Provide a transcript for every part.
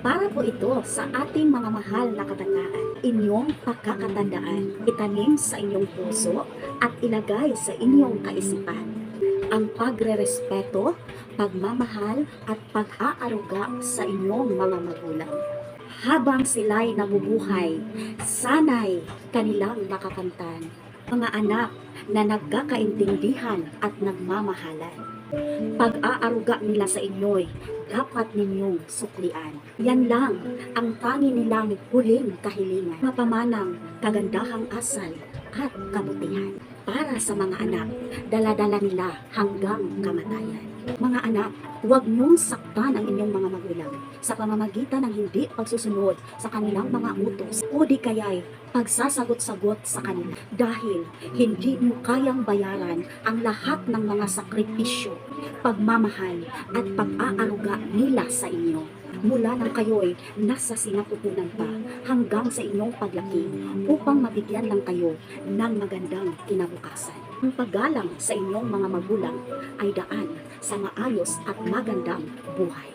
Para po ito sa ating mga mahal na kabataan. Inyong pagkakatandaan, itanim sa inyong puso at ilagay sa inyong kaisipan ang pagrerespeto, pagmamahal at pag-aaruga sa inyong mga magulang. Habang sila'y nabubuhay, sana'y kanilang makakamtan mga anak na nagkakaintindihan at nagmamahalan. Pag-aaruga nila sa inyo'y dapat ninyong suklian. Yan lang ang tangi nilang huling kahilingan. Mapamanang kagandahang asal at kabutihan. Para sa mga anak, dala-dala nila hanggang kamatayan. Mga anak, huwag niyong saktan ang inyong mga magulang sa pamamagitan ng hindi pagsusunod sa kanilang mga utos o di kaya'y pagsasagot-sagot sa kanila dahil hindi niyo kayang bayaran ang lahat ng mga sakripisyo, pagmamahal at pag-aaruga nila sa inyo. Mula nang kayo'y nasa sinapupunan pa hanggang sa inyong paglaki upang mabigyan lang kayo ng magandang kinabukasan. Ang paggalang sa inyong mga magulang ay daan sa maayos at magandang buhay.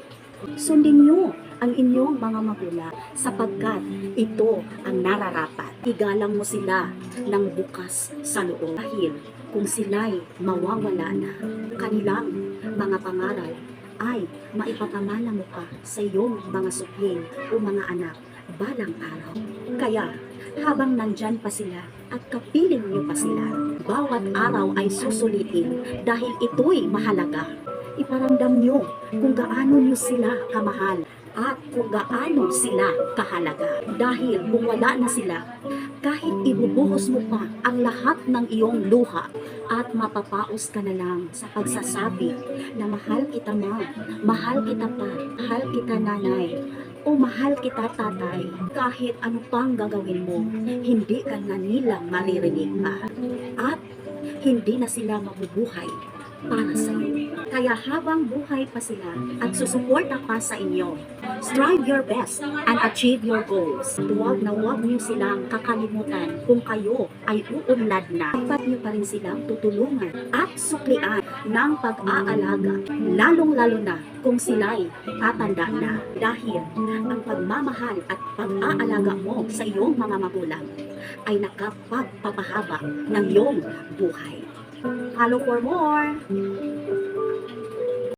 Sundin niyo ang inyong mga magulang sapagkat ito ang nararapat. Igalang mo sila ng bukas sa loob dahil kung sila'y mawawala na, kanilang mga pangaral ay maipakamana mo pa sa iyong mga supling o mga anak balang araw. Kaya, habang nandyan pa sila at kapiling niyo pa sila, bawat araw ay susulitin dahil ito'y mahalaga. Iparamdam niyo kung gaano niyo sila kamahal at kung gaano sila kahalaga. Dahil kung wala na sila, kahit ibubuhos mo pa ang lahat ng iyong luha at mapapaos ka na lang sa pagsasabi na mahal kita ma, mahal kita pa, mahal kita nanay, o mahal kita tatay, kahit ano pang gagawin mo, hindi ka na nilang maririnig pa. At hindi na sila mabubuhay para sa iyo. Kaya habang buhay pa sila at susuporta pa sa inyo, strive your best and achieve your goals. Huwag na huwag niyo silang kakalimutan kung kayo ay uunlad na. Dapat niyo pa rin silang tutulungan at suklian ng pag-aalaga, lalong-lalo na kung sila'y tatanda na. Dahil ang pagmamahal at pag-aalaga mo sa iyong mga magulang ay nakapagpapahaba ng iyong buhay. Follow for more!